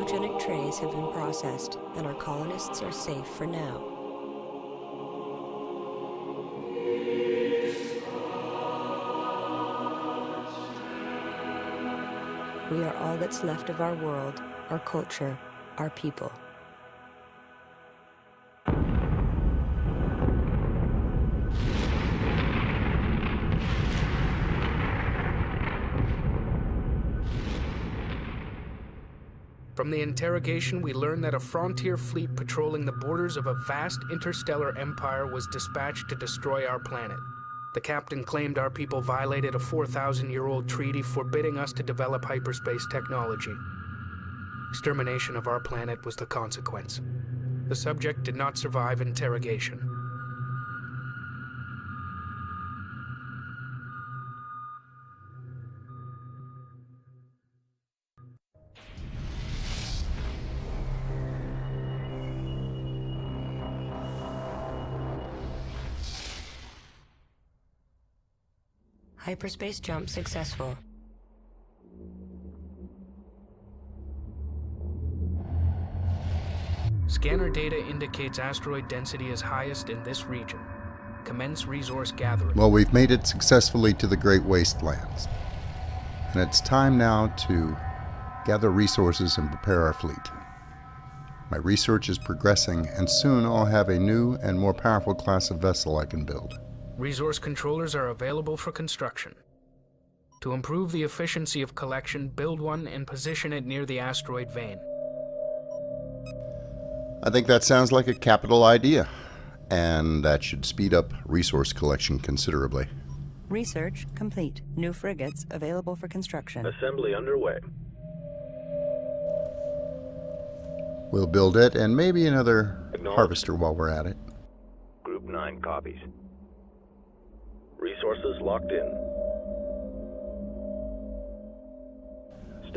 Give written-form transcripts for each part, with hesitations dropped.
cryogenic trays have been processed, and our colonists are safe for now. We are all that's left of our world, our culture, our people. From the interrogation, we learned that a frontier fleet patrolling the borders of a vast interstellar empire was dispatched to destroy our planet. The captain claimed our people violated a 4,000-year-old treaty forbidding us to develop hyperspace technology. Extermination of our planet was the consequence. The subject did not survive interrogation. Hyperspace jump successful. Scanner data indicates asteroid density is highest in this region. Commence resource gathering. Well, we've made it successfully to the Great Wastelands. And it's time now to gather resources and prepare our fleet. My research is progressing, and soon I'll have a new and more powerful class of vessel I can build. Resource controllers are available for construction. To improve the efficiency of collection, build one and position it near the asteroid vein. I think that sounds like a capital idea, and that should speed up resource collection considerably. Research complete. New frigates available for construction. Assembly underway. We'll build it, and maybe another harvester while we're at it. Group 9 copies. Resources locked in.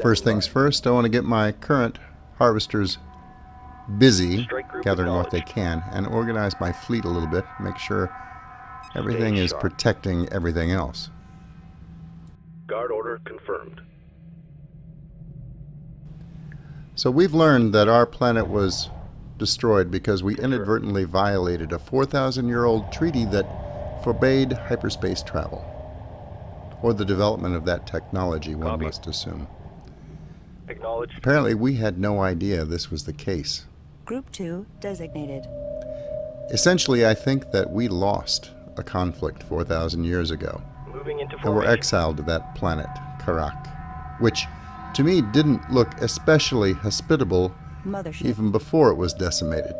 First things first, I want to get my current harvesters busy gathering what they can and organize my fleet a little bit, make sure everything is protecting everything else. Guard order confirmed. So we've learned that our planet was destroyed because we inadvertently violated a 4,000-year-old treaty that forbade hyperspace travel, or the development of that technology, one must assume. Acknowledged. Apparently we had no idea this was the case. Group 2 designated. Essentially, I think that we lost a conflict 4,000 years ago, Moving into and were formation. exiled to that planet, Kharak, which to me didn't look especially hospitable Mothership. even before it was decimated.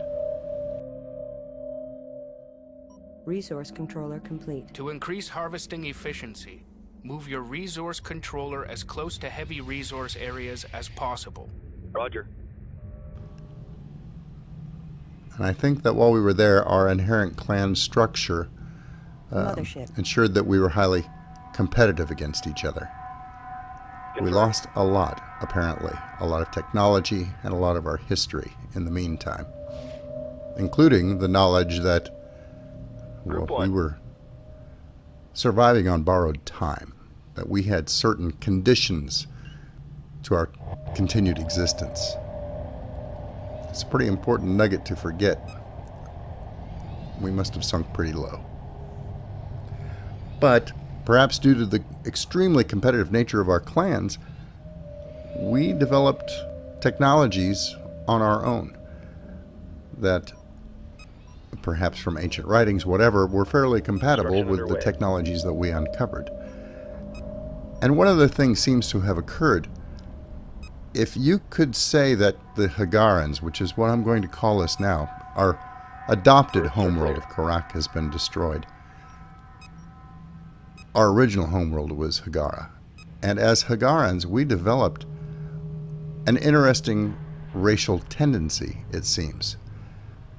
Resource controller complete. To increase harvesting efficiency, move your resource controller as close to heavy resource areas as possible. Roger. And I think that while we were there, our inherent clan structure Mothership. ensured that we were highly competitive against each other. We lost a lot, apparently. A lot of technology and a lot of our history in the meantime, including the knowledge that we were surviving on borrowed time, that we had certain conditions to our continued existence. It's a pretty important nugget to forget. We must have sunk pretty low. But perhaps due to the extremely competitive nature of our clans, we developed technologies on our own that, perhaps from ancient writings, whatever, were fairly compatible with the technologies that we uncovered. And one other thing seems to have occurred. If you could say that the Hagarans, which is what I'm going to call us now, our adopted homeworld of Kharak has been destroyed. Our original homeworld was Hagara. And as Hagarans, we developed an interesting racial tendency, it seems.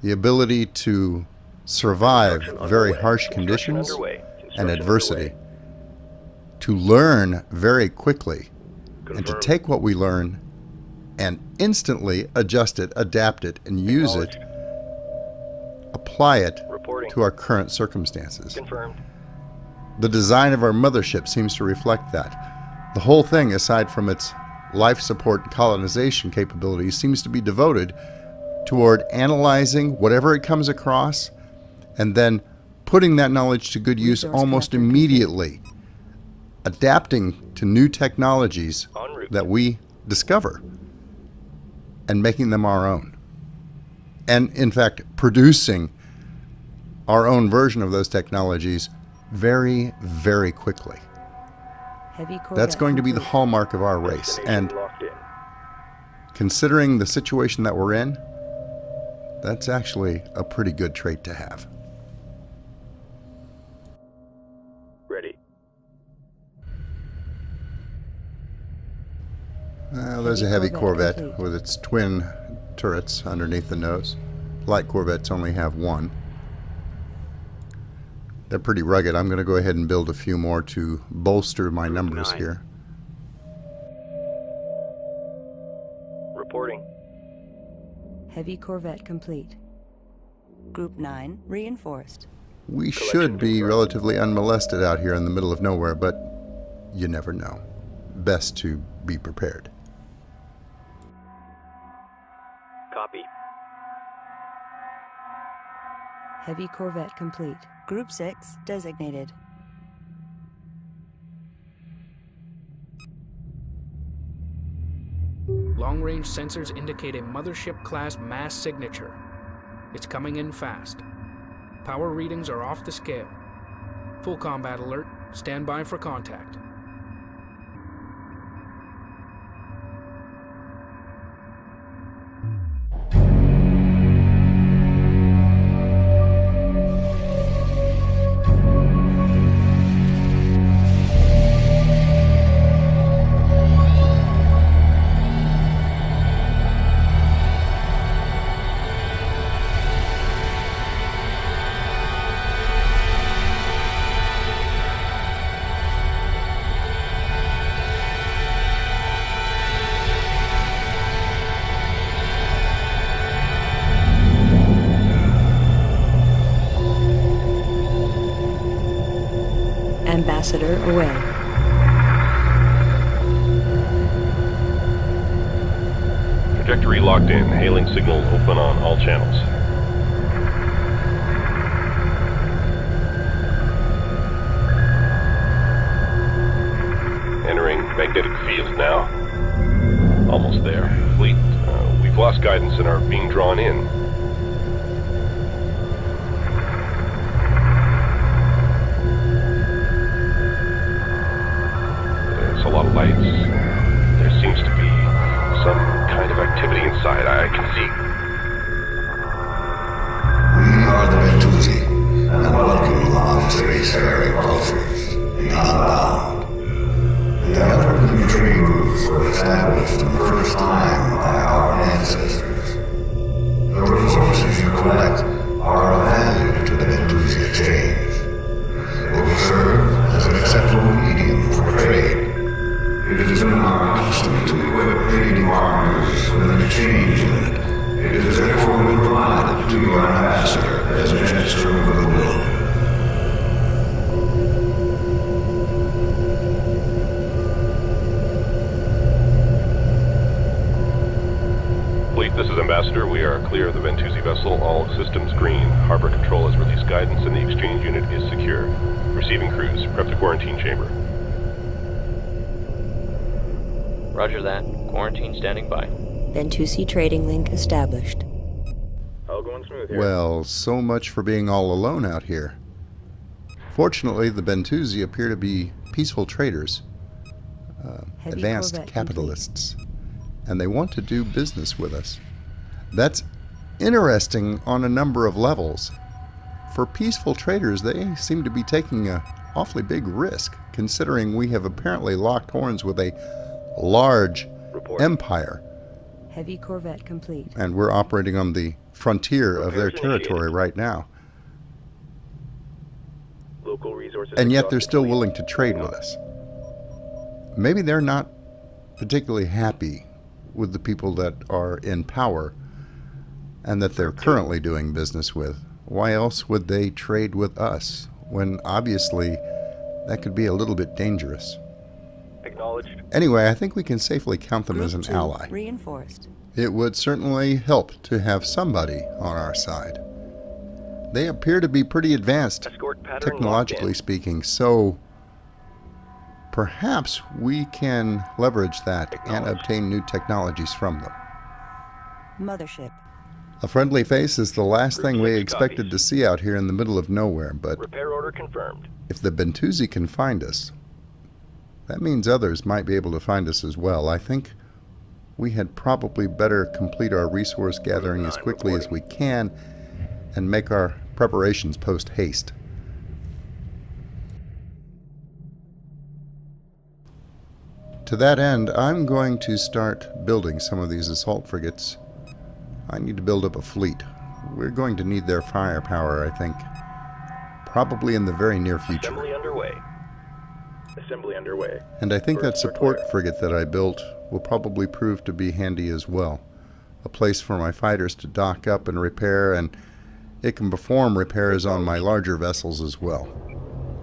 The ability to survive very harsh conditions and adversity, to learn very quickly, and to take what we learn and instantly adjust it, adapt it, and use it, apply it to our current circumstances. Confirmed. The design of our mothership seems to reflect that. The whole thing, aside from its life support and colonization capabilities seems to be devoted toward analyzing whatever it comes across and then putting that knowledge to good use almost immediately, adapting to new technologies that we discover and making them our own. And in fact, producing our own version of those technologies very, very quickly. That's going to be the hallmark of our race. And considering the situation that we're in, that's actually a pretty good trait to have. Ready. There's a heavy Corvette with its twin turrets underneath the nose. Light Corvettes only have one. They're pretty rugged. I'm going to go ahead and build a few more to bolster my numbers here. Reporting. Heavy Corvette complete. Group 9 reinforced. We should be relatively unmolested out here in the middle of nowhere, but you never know. Best to be prepared. Copy. Heavy Corvette complete. Group 6 designated. Long-range sensors indicate a Mothership-class mass signature. It's coming in fast. Power readings are off the scale. Full combat alert. Stand by for contact. Ambassador away. Trajectory locked in. Hailing signal open on all channels. Entering magnetic field now. Almost there. Fleet, we've lost guidance and are being drawn in. There's a lot of lights. There seems to be some kind of activity inside. I can see. We are the Bentusi, and welcome you on to spacefaring cultures, beyond bound. The Alpine trade routes were established for the first time by our ancestors. The resources you collect are of value to the Bentusi exchange. They will serve as an acceptable medium for trade. It has been our custom to equip trading partners with an exchange unit. It has therefore been provided to your ambassador as a gesture of goodwill. Fleet, this is Ambassador. We are clear of the Bentusi vessel. All systems green. Harbor Control has released guidance and the exchange unit is secure. Receiving crews. Prep the quarantine chamber. Roger that. Quarantine standing by. Bentusi trading link established. All going smooth here. Well, so much for being all alone out here. Fortunately, the Bentusi appear to be peaceful traders, Heavy advanced Corvette capitalists, and they want to do business with us. That's interesting on a number of levels. For peaceful traders, they seem to be taking an awfully big risk, considering we have apparently locked horns with a large empire, Heavy Corvette complete. and we're operating on the frontier of their territory right now. Local resources. And yet they're still willing to trade with us. Maybe they're not particularly happy with the people that are in power and that they're currently doing business with. Why else would they trade with us when obviously that could be a little bit dangerous? Anyway, I think we can safely count them as an Group 2 ally. Reinforced. It would certainly help to have somebody on our side. They appear to be pretty advanced, technologically speaking, so perhaps we can leverage that and obtain new technologies from them. Mothership. A friendly face is the last thing we expected to see out here in the middle of nowhere, but Repair order confirmed. if the Bentusi can find us, that means others might be able to find us as well. I think we had probably better complete our resource gathering as quickly as we can and make our preparations post haste. To that end, I'm going to start building some of these assault frigates. I need to build up a fleet. We're going to need their firepower, I think, probably in the very near future. Assembly underway. Assembly underway. And I think that support frigate that I built will probably prove to be handy as well. A place for my fighters to dock up and repair, and it can perform repairs on my larger vessels as well.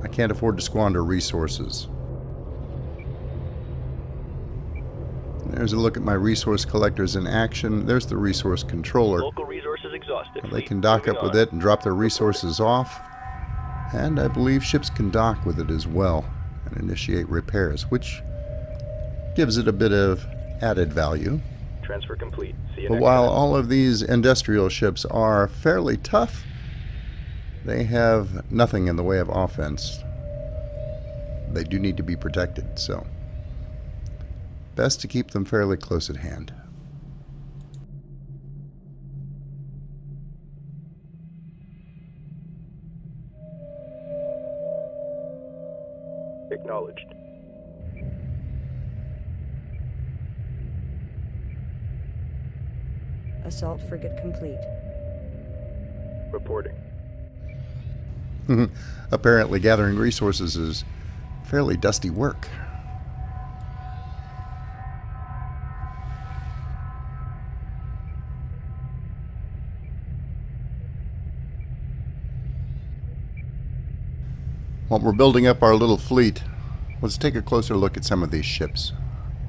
I can't afford to squander resources. There's a look at my resource collectors in action. There's the resource controller. Local resources exhausted. They can dock up with it and drop their resources off. And I believe ships can dock with it as well and initiate repairs, which gives it a bit of added value. Transfer complete. See you But next while time. all of these industrial ships are fairly tough, they have nothing in the way of offense. They do need to be protected, so best to keep them fairly close at hand. Acknowledged. Assault frigate complete. Reporting. Apparently gathering resources is fairly dusty work. While we're building up our little fleet, let's take a closer look at some of these ships.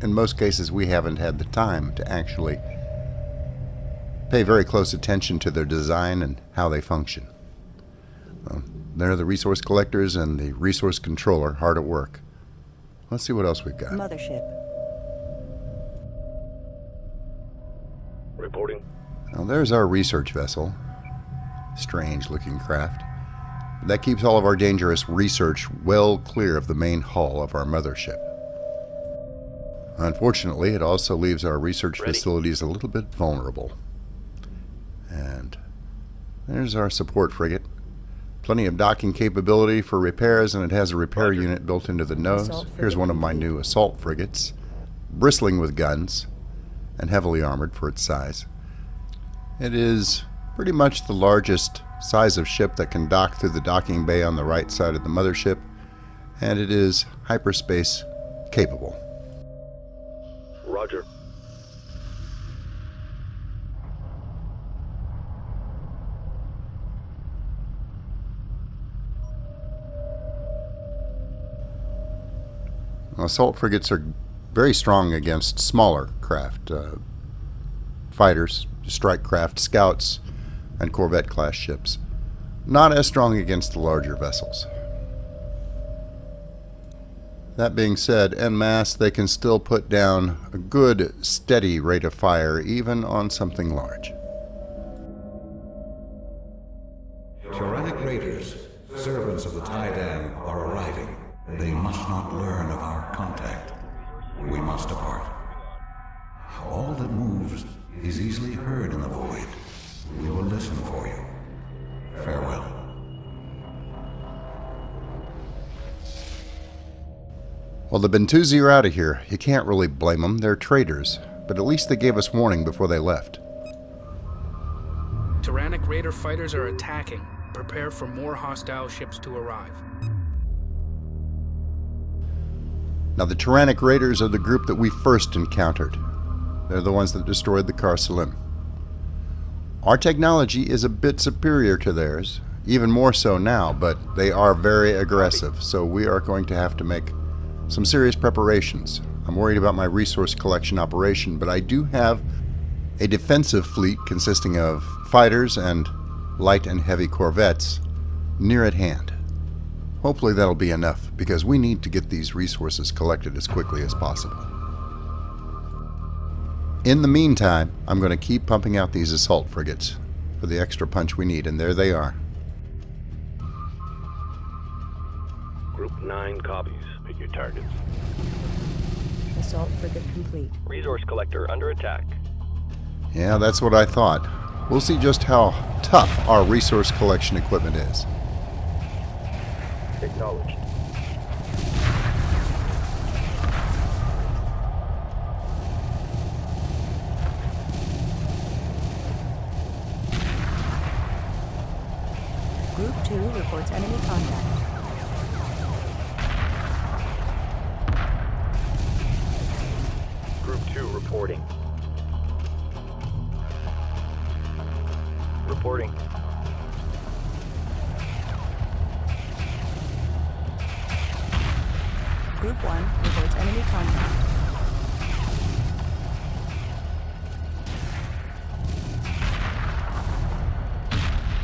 In most cases, we haven't had the time to actually pay very close attention to their design and how they function. There are the resource collectors and the resource controller hard at work. Let's see what else we've got. Mothership. Reporting. Now there's our research vessel. Strange looking craft. That keeps all of our dangerous research well clear of the main hull of our mothership. Unfortunately, it also leaves our research facilities a little bit vulnerable. And there's our support frigate. Plenty of docking capability for repairs, and it has a repair unit built into the nose. Here's one of my new assault frigates, bristling with guns and heavily armored for its size. It is pretty much the largest size of ship that can dock through the docking bay on the right side of the mothership, and it is hyperspace capable. Roger. Assault frigates are very strong against smaller craft, fighters, strike craft, scouts, and corvette-class ships. Not as strong against the larger vessels. That being said, en masse, they can still put down a good, steady rate of fire, even on something large. Tyrannic raiders, servants of the Tydam, are arriving. They must not learn of our contact. We must depart. All that moves is easily heard in the void. We will listen for you. Farewell. Well, the Bentusi are out of here. You can't really blame them. They're traitors. But at least they gave us warning before they left. Tyrannic Raider fighters are attacking. Prepare for more hostile ships to arrive. Now, the Tyrannic Raiders are the group that we first encountered. They're the ones that destroyed the Carcelim. Our technology is a bit superior to theirs, even more so now, but they are very aggressive, so we are going to have to make some serious preparations. I'm worried about my resource collection operation, but I do have a defensive fleet consisting of fighters and light and heavy corvettes near at hand. Hopefully that'll be enough, because we need to get these resources collected as quickly as possible. In the meantime, I'm going to keep pumping out these assault frigates for the extra punch we need, and there they are. Group 9 copies. Pick your targets. Assault frigate complete. Resource collector under attack. Yeah, that's what I thought. We'll see just how tough our resource collection equipment is. Acknowledged. Group 2 reports enemy contact. Group 2 reporting. Reporting. Group 1 reports enemy contact.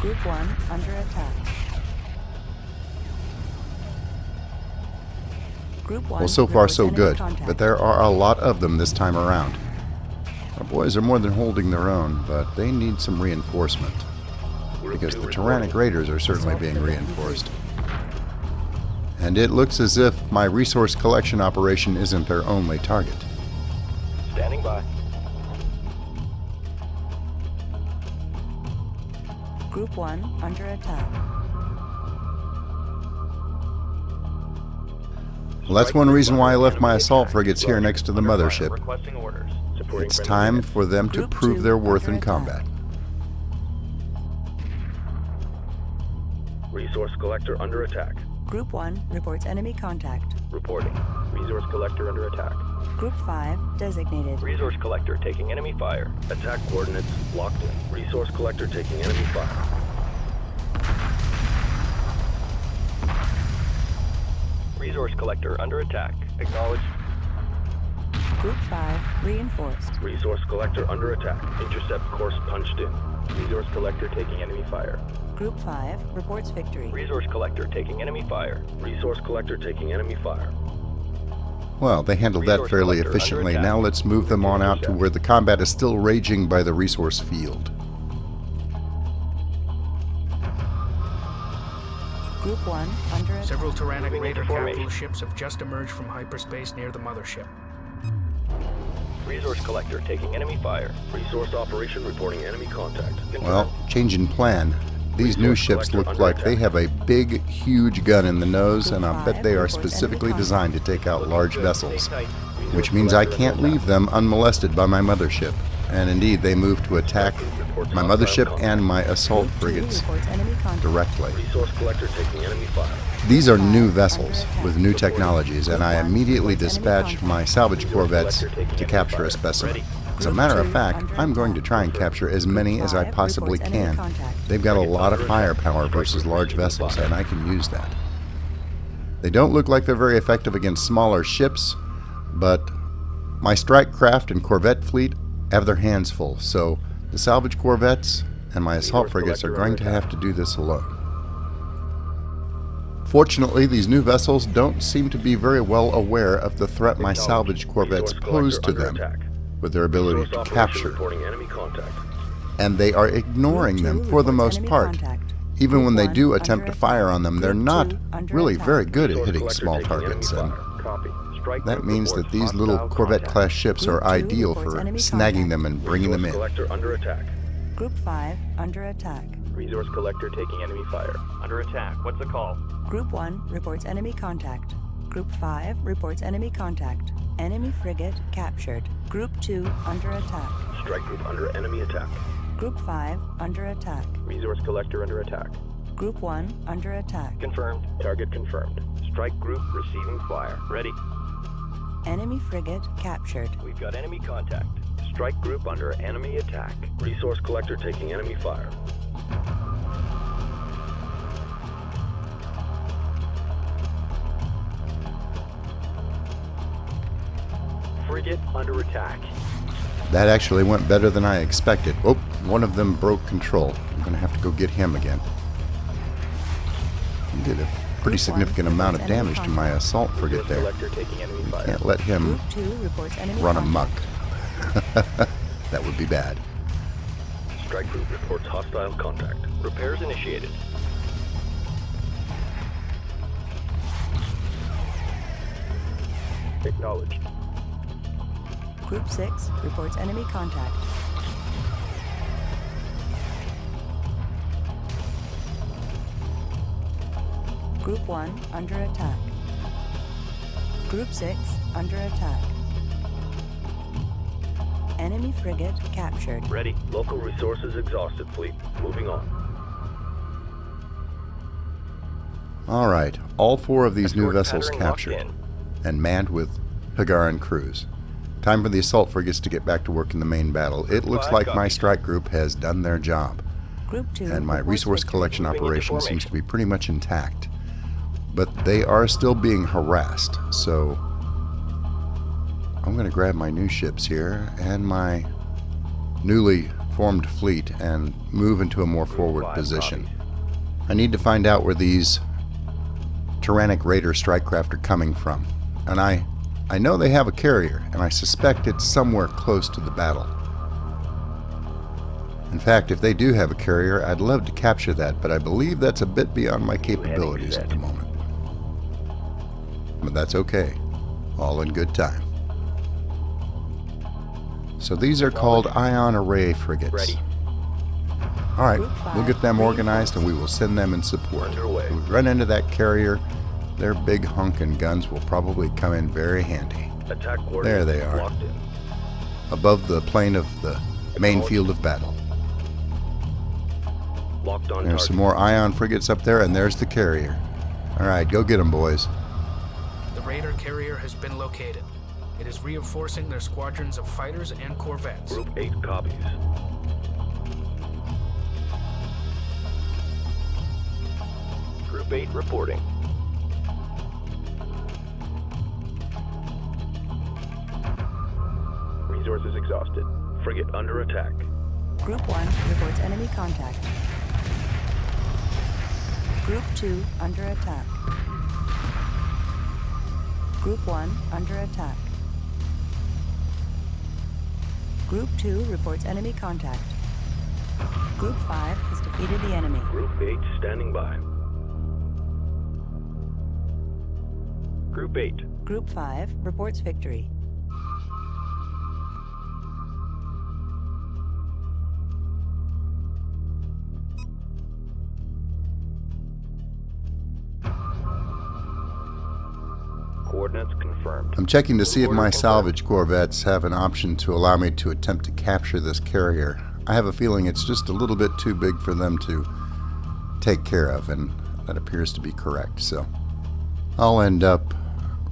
Group 1 under attack. Group 1 Well, so far so reports good, enemy contact. but there are a lot of them this time around. Our boys are more than holding their own, but they need some reinforcement, because the Tyrannic Raiders are certainly being reinforced. And it looks as if my resource collection operation isn't their only target. Standing by. Group 1 under attack. Well, that's one reason why I left my assault frigates here next to the mothership. Requesting orders. Supporting It's friendly time units. for them to Group prove 2 their worth in under attack. combat. Resource collector under attack. Group 1 reports enemy contact. Reporting. Resource collector under attack. Group 5 designated. Resource collector taking enemy fire. Attack coordinates locked in. Resource collector taking enemy fire. Resource collector under attack. Acknowledged. Group 5 reinforced. Resource collector under attack. Intercept course punched in. Resource collector taking enemy fire. Group 5 reports victory. Resource collector taking enemy fire. Resource collector taking enemy fire. Well, they handled that Resource fairly collector under efficiently. attack. Now let's move them on out to where the combat is still raging by the resource field. Group 1 under attack. Several Tyrannic Moving Raider into capital formation. ships have just emerged from hyperspace near the mothership. Resource collector taking enemy fire. Resource operation reporting enemy contact. Well, change in plan. These new ships look like they have a big, huge gun in the nose, and I bet they are specifically designed to take out large vessels, which means I can't leave them unmolested by my mothership. And indeed, they move to attack my mothership and my assault Group 2 frigates reports enemy contact. directly. Resource collector taking enemy fire. These are new vessels with new technologies, and I immediately dispatched my salvage corvettes to capture a specimen. As a matter of fact, I'm going to try and capture as many as I possibly can. They've got a lot of firepower versus large vessels, and I can use that. They don't look like they're very effective against smaller ships, but my strike craft and corvette fleet have their hands full, so the salvage corvettes and my assault frigates are going to have to do this alone. Fortunately, these new vessels don't seem to be very well aware of the threat my salvage corvettes pose to them with their ability to capture, Reporting enemy contact. and they are ignoring them for the most part. Even when they do attempt to fire on them, they're not really very good at hitting small targets, and Copy. Strike that group means that reports these little hostile Corvette-class ships are ideal for snagging them and bringing them Resource in. collector under attack. Group 5 under attack. Resource collector taking enemy fire. Under attack. What's the call? Group 1 reports enemy contact. Group 5 reports enemy contact. Enemy frigate captured. Group 2 under attack. Strike group under enemy attack. Group 5 under attack. Resource collector under attack. Group 1 under attack. Confirmed. Target confirmed. Strike group receiving fire. Ready. Enemy frigate captured. We've got enemy contact. Strike group under enemy attack. Resource collector taking enemy fire. Frigate under attack. That actually went better than I expected. Oh, one of them broke control. I'm going to have to go get him again. He did a pretty significant amount of damage to my assault frigate there. Can't let him run amok. That would be bad. Strike group reports hostile contact. Repairs initiated. Acknowledged. Group 6 reports enemy contact. Group 1 under attack. Group 6 under attack. Enemy frigate captured. Ready. Local resources exhausted, fleet. Moving on. Alright, all 4 of these new Escort vessels pattern locked captured in. and manned with Hagaran crews. Time for the assault frigates to get back to work in the main battle. It looks like my strike group has done their job, Group 2 and my reports resource victory. collection Moving into operation seems formation. to be pretty much intact. But they are still being harassed, so I'm going to grab my new ships here and my newly formed fleet and move into a more forward 5 position. copies. I need to find out where these Tyrannic Raider strikecraft are coming from. And I know they have a carrier, and I suspect it's somewhere close to the battle. In fact, if they do have a carrier, I'd love to capture that, but I believe that's a bit beyond my capabilities at the moment. But that's okay. All in good time. So these are called ion array frigates. Ready. Alright, Group 5 we'll get them organized reinforced. and we will send them in support. Underway. If we run into that carrier, their big honkin' guns will probably come in very handy. Attack coordinates There they are. locked in. Above the plane of the main field of battle. Locked on There's target. some more ion frigates up there, and there's the carrier. Alright, go get them, boys. The Raider carrier has been located. It is reinforcing their squadrons of fighters and corvettes. Group 8 copies. Group 8 reporting. Resources exhausted. Frigate under attack. Group 1 reports enemy contact. Group 2 under attack. Group 1 under attack. Group 2 reports enemy contact. Group 5 has defeated the enemy. Group 8 standing by. Group 8. Group 5 reports victory. Coordinates confirmed. I'm checking to see if my Order confirmed. salvage corvettes have an option to allow me to attempt to capture this carrier. I have a feeling it's just a little bit too big for them to take care of, and that appears to be correct, so I'll end up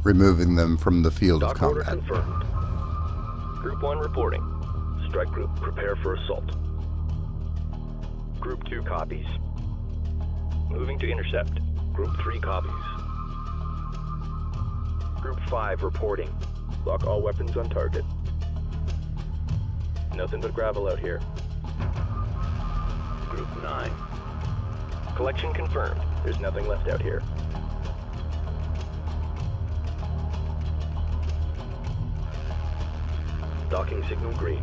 removing them from the field of Dock order combat. confirmed. Group 1 reporting. Strike group prepare for assault. Group 2 copies. Moving to intercept. Group 3 copies. Group 5 reporting. Lock all weapons on target. Nothing but gravel out here. Group 9. Collection confirmed. There's nothing left out here. Docking signal green.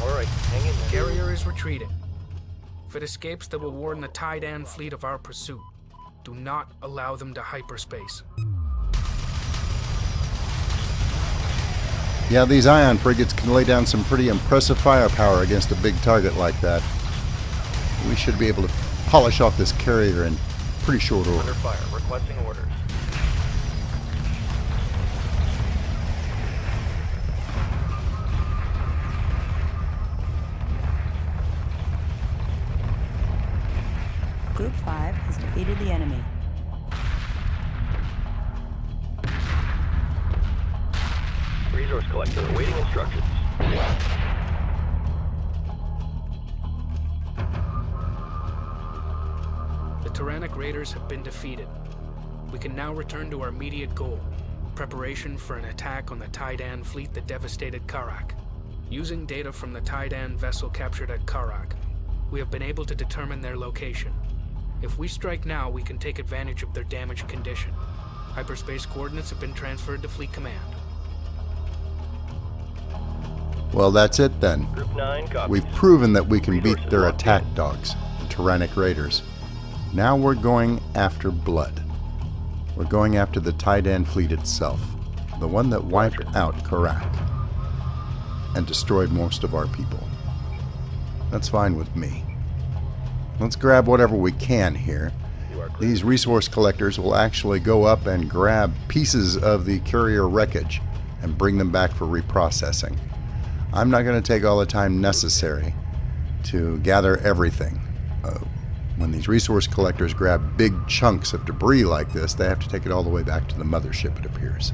Alright, hang in there. Carrier is retreating. If it escapes, that will warn the Tydan fleet of our pursuit. Do not allow them to hyperspace. Yeah, these ion frigates can lay down some pretty impressive firepower against a big target like that. We should be able to polish off this carrier in pretty short order. Under fire. Requesting orders. Group 5 has defeated the enemy. Resource collector awaiting instructions. The Tyrannic Raiders have been defeated. We can now return to our immediate goal, preparation for an attack on the Taidan fleet that devastated Kharak. Using data from the Taidan vessel captured at Kharak, we have been able to determine their location. If we strike now, we can take advantage of their damaged condition. Hyperspace coordinates have been transferred to Fleet Command. Well, that's it then. Group 9 copies. We've proven that we can beat Resources their locked attack in. dogs, the Tyrannic Raiders. Now we're going after blood. We're going after the Taidan fleet itself, the one that wiped out Kharak and destroyed most of our people. That's fine with me. Let's grab whatever we can here. These resource collectors will actually go up and grab pieces of the carrier wreckage and bring them back for reprocessing. I'm not going to take all the time necessary to gather everything. When these resource collectors grab big chunks of debris like this, they have to take it all the way back to the mothership, it appears.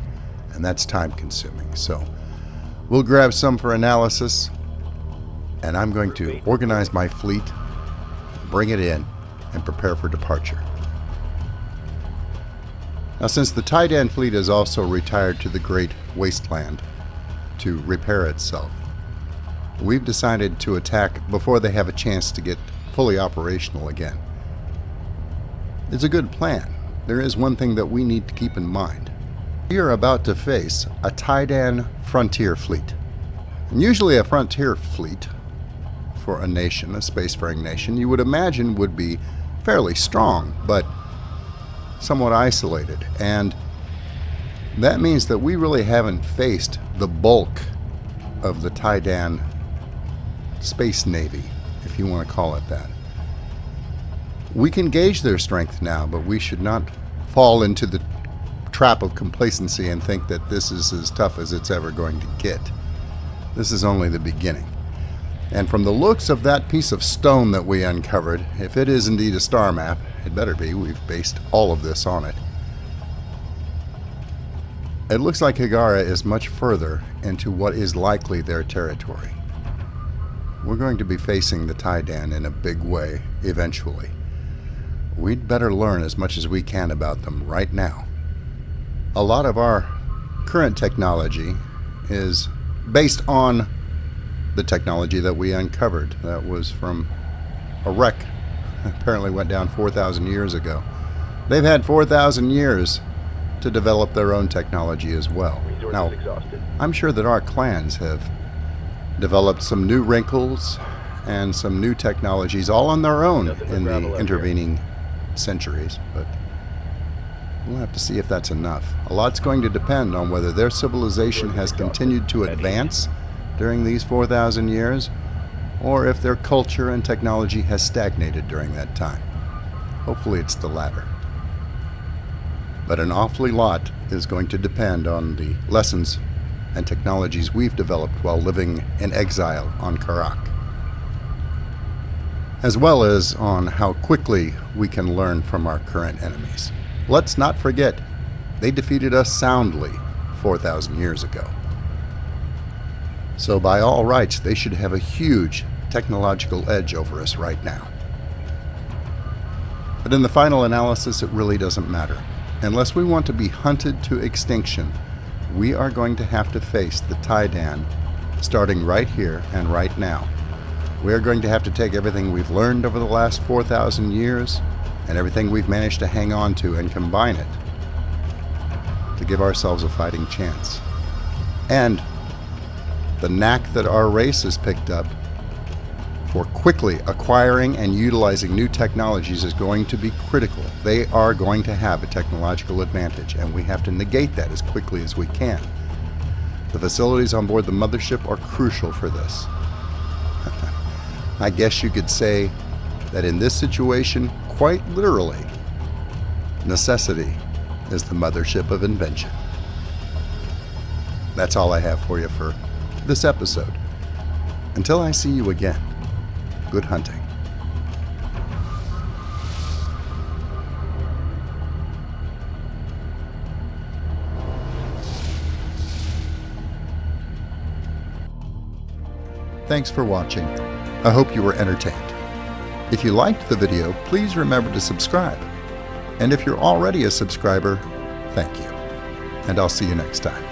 And that's time consuming. So we'll grab some for analysis, and I'm going to organize my fleet, bring it in, and prepare for departure. Now, since the Taidan fleet is also retired to the Great Wasteland to repair itself, we've decided to attack before they have a chance to get fully operational again. It's a good plan. There is one thing that we need to keep in mind. We are about to face a Taidan frontier fleet. And usually a frontier fleet for a nation, a spacefaring nation, you would imagine would be fairly strong, but somewhat isolated. And that means that we really haven't faced the bulk of the Taidan Space Navy, if you want to call it that. We can gauge their strength now, but we should not fall into the trap of complacency and think that this is as tough as it's ever going to get. This is only the beginning. And from the looks of that piece of stone that we uncovered, if it is indeed a star map, it better be, we've based all of this on it. It looks like Higara is much further into what is likely their territory. We're going to be facing the Taidan in a big way eventually. We'd better learn as much as we can about them right now. A lot of our current technology is based on the technology that we uncovered. That was from a wreck. Apparently went down 4,000 years ago. They've had 4,000 years to develop their own technology as well. Now, I'm sure that our clans have developed some new wrinkles and some new technologies all on their own in the intervening centuries, but we'll have to see if that's enough. A lot's going to depend on whether their civilization has continued to advance during these 4,000 years, or if their culture and technology has stagnated during that time. Hopefully it's the latter. But an awfully lot is going to depend on the lessons and technologies we've developed while living in exile on Kharak, as well as on how quickly we can learn from our current enemies. Let's not forget, they defeated us soundly 4,000 years ago. So by all rights, they should have a huge technological edge over us right now. But in the final analysis, it really doesn't matter. Unless we want to be hunted to extinction, we are going to have to face the Taidan starting right here and right now. We are going to have to take everything we've learned over the last 4,000 years and everything we've managed to hang on to and combine it to give ourselves a fighting chance. And the knack that our race has picked up for quickly acquiring and utilizing new technologies is going to be critical. They are going to have a technological advantage, and we have to negate that as quickly as we can. The facilities on board the mothership are crucial for this. I guess you could say that in this situation, quite literally, necessity is the mothership of invention. That's all I have for you for this episode. Until I see you again, good hunting. Thanks for watching. I hope you were entertained. If you liked the video, please remember to subscribe. And if you're already a subscriber, thank you. And I'll see you next time.